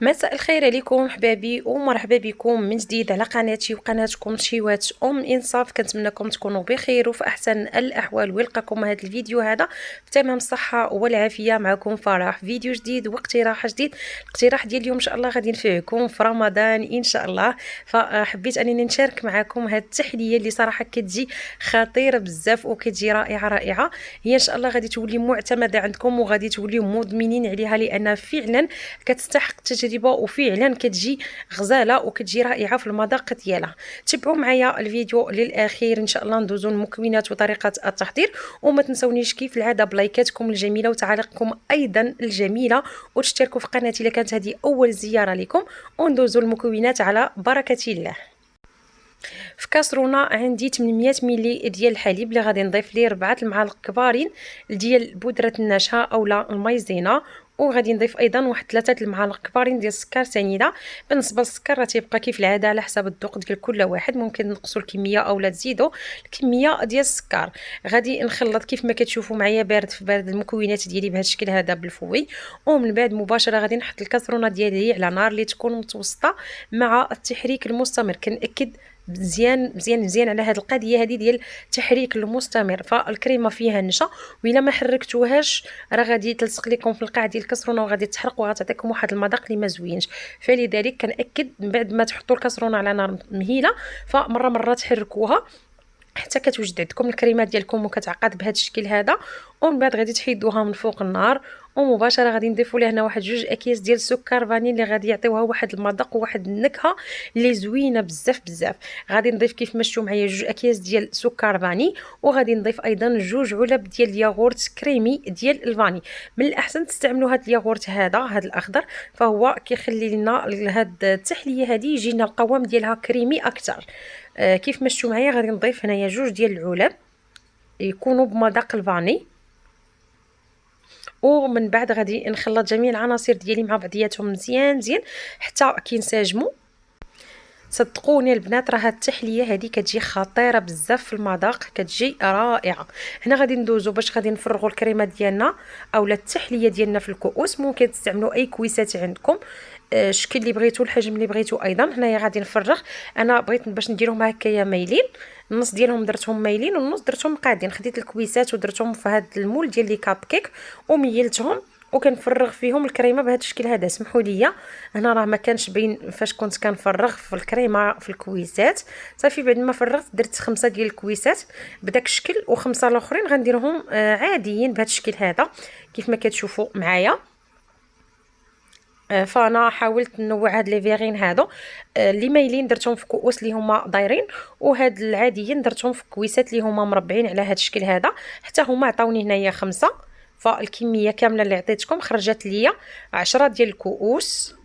مساء الخير عليكم حبابي ومرحبا بكم من جديد على قناتي وقناتكم شيوات انصاف. كنتمنىكم تكونوا بخير وفي احسن الاحوال، ويلقاكم هذا الفيديو هذا في تمام الصحه والعافيه. معكم فرح، فيديو جديد واقتراح جديد. الاقتراح ديال اليوم ان شاء الله غادي نفيعكم في رمضان ان شاء الله. فحبيت انني نشارك معكم هذه التحليه اللي صراحه كتجي خطيره بزاف وكتجي رائعه رائعه. هي ان شاء الله غادي تولي معتمده عندكم وغادي توليو مدمنين عليها، لان فعلا كتستحق التجربه وفعلا كتجي غزاله وكتجي رائعه في المذاق ديالها. تبعوا معايا الفيديو للاخير ان شاء الله، ندوزو المكونات وطريقه التحضير، وما تنسونيش كيف العاده بلايكاتكم الجميله وتعاليقكم ايضا الجميله، وتشتركوا في قناتي الا كانت هذه اول زياره لكم، وندوزو المكونات على بركه الله. في كاسرونه عندي 800 ملي ديال الحليب اللي غادي نضيف ليه 4 المعالق كبارين ديال بودره النشا اولا المايزينا، وغادي نضيف ايضا واحد 3 المعالق كبارين ديال السكر سنيده. بالنسبه للسكر راه تيبقى كيف العاده على حسب الذوق ديال كل واحد، ممكن نقصوا الكميه اولا تزيدوا الكميه ديال السكر. غادي نخلط كيف ما كتشوفوا معايا بارد في بارد المكونات ديالي بهذا الشكل هذا بالفوي، ومن بعد مباشره غادي نحط الكاسرونه ديالي على نار اللي تكون متوسطه مع التحريك المستمر. كنأكد مزيان مزيان مزيان على هذه القضيه هذه ديال التحريك المستمر. فالكريمه فيها نشا، والا ما حركتوهاش راه غادي تلصق لكم في القاع ديال الكسرونه وغادي تحرق وغتعطيكم واحد المذاق اللي ما زوينش. فلذلك كنأكد من بعد ما تحطوا الكسرونه على نار مهيله فمره مره تحركوها حتى كتوجد عندكم الكريمه ديالكم وكتعقد بهذا الشكل هذا. ومن بعد غادي تحيدوها من فوق النار، ومباشره غادي نضيفوا لها هنا واحد 2 اكياس ديال السكر فاني اللي غادي يعطيوها واحد المذاق وواحد النكهه اللي زوينه بزاف بزاف. غادي نضيف كيف ما شفتوا معايا 2 اكياس ديال سكر فاني، وغادي نضيف ايضا 2 علب ديال الياغورت كريمي ديال الفاني. من الاحسن تستعملوا هذا الياغورت هذا الاخضر، فهو كيخلي لنا هاد التحليه هذه يجينا القوام ديالها كريمي اكثر. كيف ما شفتوا معايا غادي نضيف هنايا 2 ديال العلب يكونوا بمذاق الفاني، ومن بعد غادي نخلط جميع العناصر ديالي مع بعضياتهم مزيان مزيان حتى كينسجموا. صدقوني البنات راه هاد التحليه هذه كتجي خطيره بزاف في المذاق، كتجي رائعه. هنا غادي ندوزو باش غادي نفرغوا الكريمه ديالنا اولا التحليه ديالنا في الكؤوس. ممكن تستعملوا اي كويسات عندكم، الشكل اللي بغيتو الحجم اللي بغيتو. ايضا هنايا غادي نفرغ، انا بغيت باش نديرهم هكايا مايلين، النص ديالهم درتهم مايلين والنص درتهم قادين. خديت الكويسات ودرتهم في هذا المول ديال لي كاب كيك وميلتهم وكنفرغ فيهم الكريمه بهذا الشكل هذا. سمحوا لي هنا راه ما كانش باين فاش كنت كنفرغ في الكريمه في الكويسات. صافي بعد ما فرغت درت 5 ديال الكويسات بداك الشكل، و5 الاخرين غنديرهم عاديين بهذا الشكل هذا كيف ما كتشوفوا معايا. فانا حاولت نوع هاد لي فيغين هادو اللي مايلين درتهم في كؤوس اللي هما دايرين، وهاد العاديين درتهم في كويسات اللي هما مربعين على هاد الشكل هذا. حتى هما عطاوني هنايا 5، فالكميه كامله اللي عطيتكم خرجت ليا 10 ديال الكؤوس.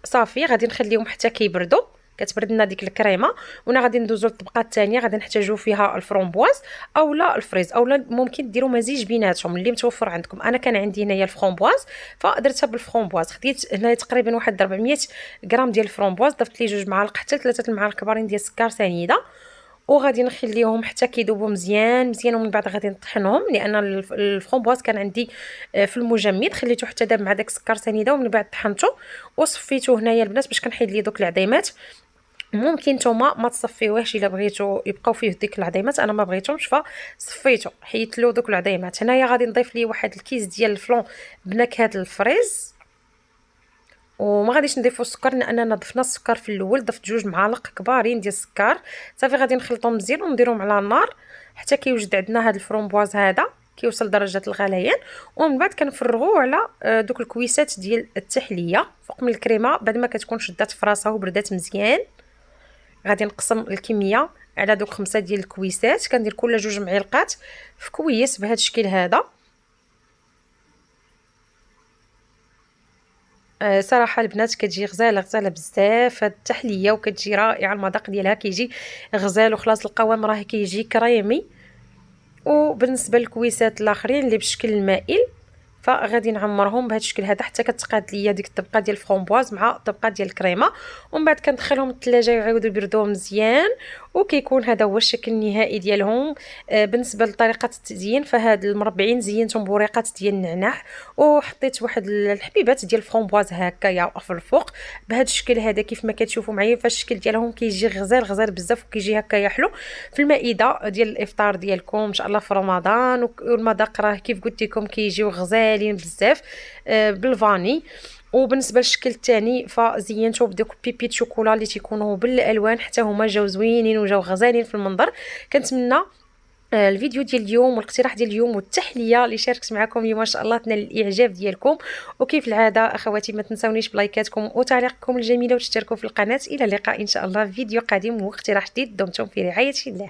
صافي غادي نخليهم حتى كيبردوا، كتبرد لنا ديك الكريمه. وانا غادي ندوزو للطبقه الثانيه، غادي نحتاجو فيها الفرومبواز اولا الفريز، اولا ممكن ديروا مزيج بيناتهم اللي متوفر عندكم. انا كان عندي هنايا الفرومبواز فدرتها بالفرومبواز. خديت هنايا تقريبا واحد 400 غرام ديال الفرومبواز، ضفت ليه 2 معالق حتى 3 المعالق كبارين ديال السكر سنيده، وغادي نخليهم حتى كيذوبوا مزيان مزيان. ومن بعد غادي نطحنهم لان الفرومبواز كان عندي في المجمد، خليته حتى داب مع داك السكر سنيده، ومن بعد طحنته وصفيته هنايا البنات باش كنحيد ليه دوك العظيمات. ممكن نتوما ما تصفيوهش الا بغيتو يبقاو فيه ديك العظيمات، انا ما بغيتهمش فصفيته حيدت له دوك العظيمات. هنايا غادي نضيف ليه واحد الكيس ديال الفلون بنكهه الفريز، وما غاديش نضيفوا السكر لاننا ضفنا السكر في الاول، ضفت 2 معالق كبارين ديال السكر. صافي غادي نخلطهم مزيان ونديرهم على النار حتى كيوجد عندنا هذا الفرومبواز هذا كيوصل درجه الغليان. ومن بعد كنفرغوه على دوك الكويسات ديال التحليه فوق من الكريمه بعد ما كتكون شدات في راسها وبردات مزيان. غادي نقسم الكميه على دوك 5 ديال الكويسات، كندير كل 2 معلقات في كويس بهذا الشكل هذا. صراحه البنات كتجي غزاله غزاله بزاف هاد التحليه وكتجي رائعه، المذاق ديالها كيجي غزال وخلاص القوام راه كيجي كريمي. وبالنسبه للكويسات الاخرين اللي بشكل المائل فغادي نعمرهم بهذا الشكل هذا حتى كتقاد ليا ديك الطبقه ديال الفرومبواز مع الطبقه ديال الكريمه. ومن بعد كندخلهم الثلاجه يعاودوا يبردوا مزيان، وكيكون هذا هو الشكل النهائي ديالهم. بالنسبه لطريقه التزيين، فهاد المربعين زينتهم بوريقات ديال النعناع، وحطيت واحد الحبيبات ديال الفرomboise هكايا في الفوق بهذا الشكل هذا كيف ما كتشوفوا معايا. فالشكل ديالهم كيجي غزال بزاف وكيجي هكايا حلو في المائده ديال الافطار ديالكم ان شاء الله في رمضان. والمذاق راه كيف قلت لكم كيجيو غزالين بزاف بالفاني. وبالنسبه للشكل الثاني فزينته بدوك بيبيت شوكولا اللي تيكونوا بالالوان، حتى هما جاو زوينين وجاو غزالين في المنظر. كنتمنى الفيديو ديال اليوم والاقتراح ديال اليوم والتحليه اللي شاركت معكم اليوم ما شاء الله تنال الاعجاب ديالكم. وكيف العاده اخواتي ما تنساونيش بلايكاتكم وتعليقكم الجميله وتشتركوا في القناه. الى اللقاء ان شاء الله في فيديو قادم واقتراح جديد. دمتم في رعايه الله.